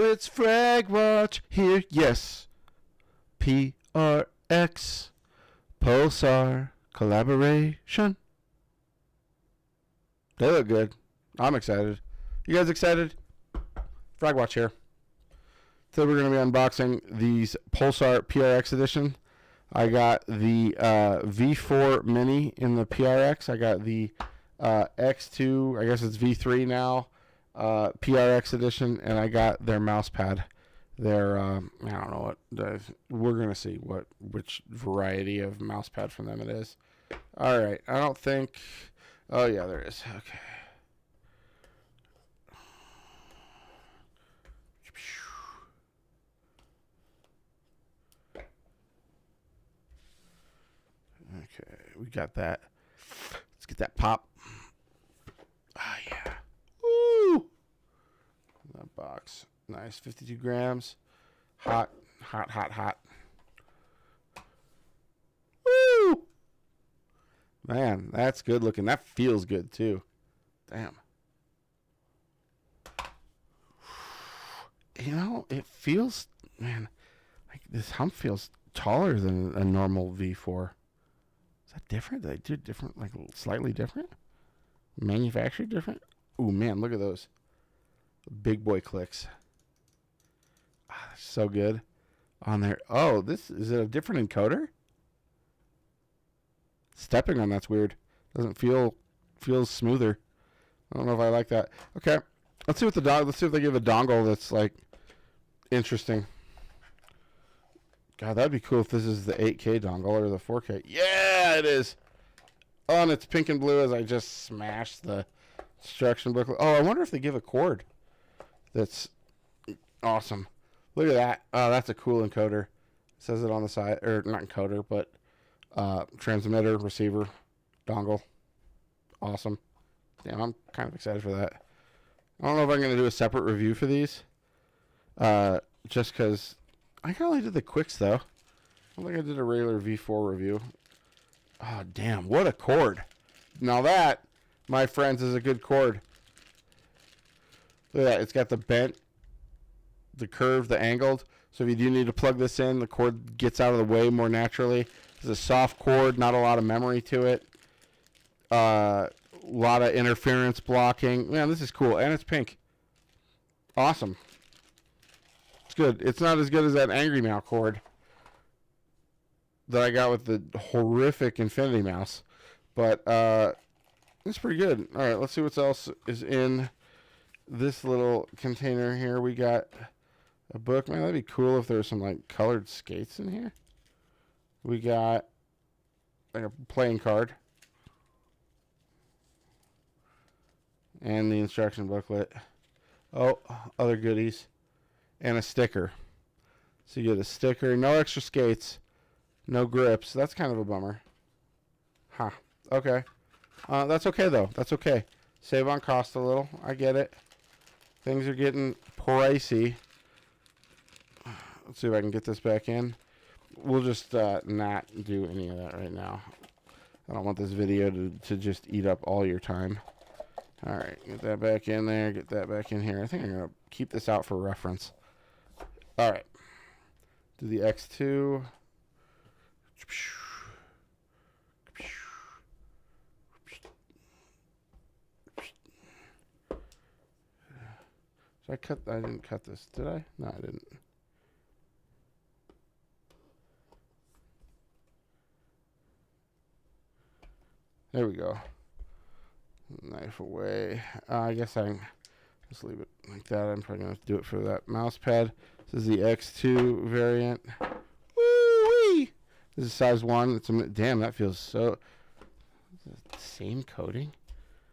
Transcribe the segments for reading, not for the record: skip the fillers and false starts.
it's FragWatch here. Yes. PRX. Pulsar collaboration. They look good. I'm excited. You guys excited? FragWatch here. Today we're going to be unboxing these Pulsar PRX edition. I got the V4 Mini in the PRX. I got the X2, I guess it's V3 now, PRX edition, and I got their mouse pad. Their I don't know what. We're gonna see which variety of mouse pad from them it is. All right, I don't think. Oh yeah, there is. Okay. Okay, we got that. Let's get that pop. Ah, yeah. Woo! That box. Nice. 52 grams. Hot, hot, hot, hot. Woo! Man, that's good looking. That feels good, too. Damn. You know, it feels, man, like this hump feels taller than a normal V4. Is that different? Did they do different, like slightly different? Manufactured different? Ooh, man, look at those. Big boy clicks. Ah, so good. On there. Oh, is it a different encoder? Stepping on that's weird. Doesn't feels smoother. I don't know if I like that. Okay. Let's see what let's see if they give a dongle that's like interesting. God, that'd be cool if this is the 8K dongle or the 4K. Yeah, it is. Oh, and it's pink and blue as I just smashed the instruction booklet. Oh, I wonder if they give a cord. That's awesome. Look at that. Oh, that's a cool encoder. It says it on the side, or not encoder, but transmitter, receiver, dongle. Awesome. Damn, I'm kind of excited for that. I don't know if I'm going to do a separate review for these. Just because I kind of only did the quicks, though. I don't think I did a regular V4 review. Oh, damn. What a cord. Now that, my friends, is a good cord. Look at that. It's got the bent, the curved, the angled. So if you do need to plug this in, the cord gets out of the way more naturally. It's a soft cord, not a lot of memory to it. A lot of interference blocking. Man, this is cool. And it's pink. Awesome. It's good. It's not as good as that Angry Mouse cord that I got with the horrific Infinity mouse. But it's pretty good. All right, let's see what else is in this little container here. We got a book. Man, that'd be cool if there was some like colored skates in here. We got like a playing card. And the instruction booklet. Oh, other goodies. And a sticker. So you get a sticker. No extra skates. No grips. That's kind of a bummer. Huh. Okay. That's okay, though. That's okay. Save on cost a little. I get it. Things are getting pricey. Let's see if I can get this back in. We'll just not do any of that right now. I don't want this video to just eat up all your time. All right, get that back in there. Get that back in here. I think I'm going to keep this out for reference. All right. Do the X2. I didn't cut this, did I? No, I didn't. There we go. Knife away. I guess I can just leave it like that. I'm probably going to do it for that mouse pad. This is the X2 variant. Woo-wee! This is size 1. Damn, that feels so... Same coating?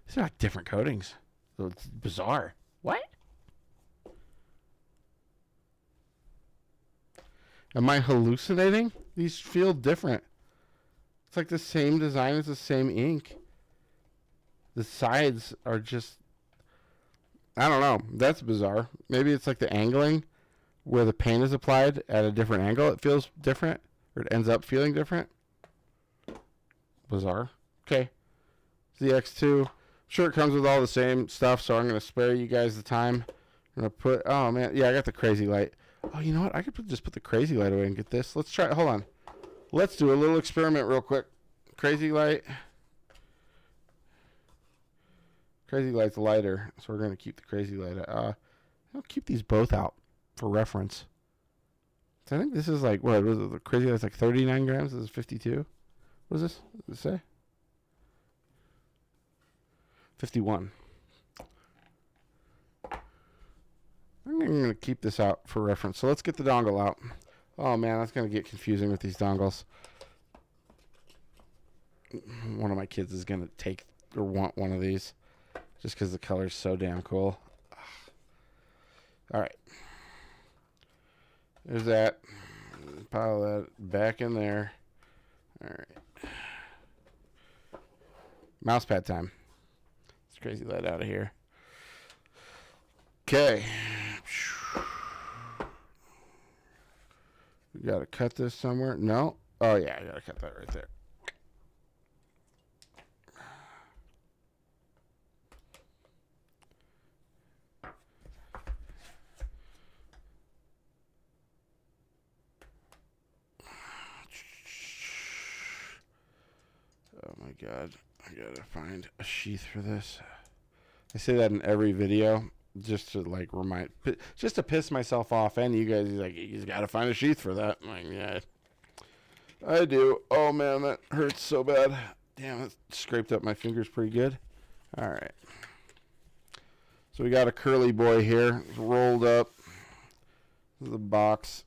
These are like different coatings. So it's bizarre. What? Am I hallucinating? These feel different. It's like the same design as the same ink. The sides are just... I don't know. That's bizarre. Maybe it's like the angling where the paint is applied at a different angle. It feels different. Or it ends up feeling different. Bizarre. Okay. It's the X2. I'm sure it comes with all the same stuff, so I'm going to spare you guys the time. I'm gonna put. Oh man, yeah, I got the crazy light. Oh, you know what? I could just put the crazy light away and get this. Let's try. Hold on. Let's do a little experiment real quick. Crazy light. Crazy light's lighter, so we're gonna keep the crazy light. I'll keep these both out for reference. So I think this is like what was it? The crazy light's like 39 grams. This is 52. What is this? What does it say? 51. I'm going to keep this out for reference. So let's get the dongle out. Oh, man, that's going to get confusing with these dongles. One of my kids is going to take or want one of these just because the color's so damn cool. All right. There's that. Pile that back in there. All right. Mouse pad time. It's crazy light out of here. Okay. We got to cut this somewhere. No. Oh, yeah. I got to cut that right there. Oh, my God. I got to find a sheath for this. I say that in every video. Just to like remind, just to piss myself off, and you guys. He's like, you got to find a sheath for that. I'm like, yeah, I do. Oh man, that hurts so bad. Damn, it scraped up my fingers pretty good. All right, so we got a curly boy here, it's rolled up. This is the box.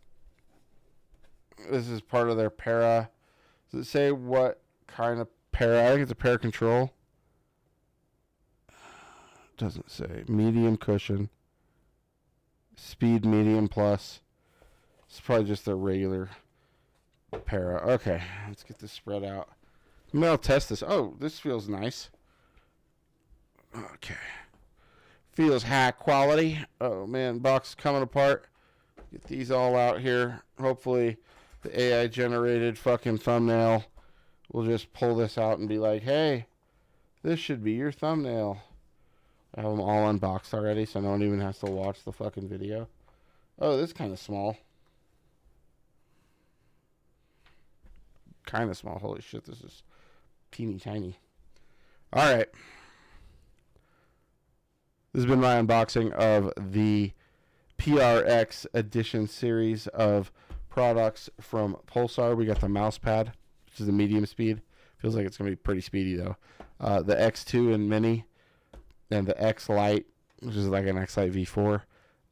This is part of their para. Does it say what kind of para? I think it's a para control. Doesn't say. Medium cushion. Speed medium plus. It's probably just a regular para. Okay, let's get this spread out. Maybe I'll test this. Oh, this feels nice. Okay. Feels high quality. Oh man, box coming apart. Get these all out here. Hopefully the AI generated fucking thumbnail will just pull this out and be like, hey, this should be your thumbnail. I have them all unboxed already, so no one even has to watch the fucking video. Oh, this is kind of small. Kind of small. Holy shit, this is teeny tiny. All right. This has been my unboxing of the PRX edition series of products from Pulsar. We got the mouse pad, which is the medium speed. Feels like it's going to be pretty speedy, though. The X2 and Mini. And the Xlite, which is like an Xlite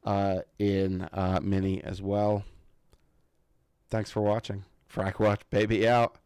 V4, in Mini as well. Thanks for watching. FragWatch, baby, out.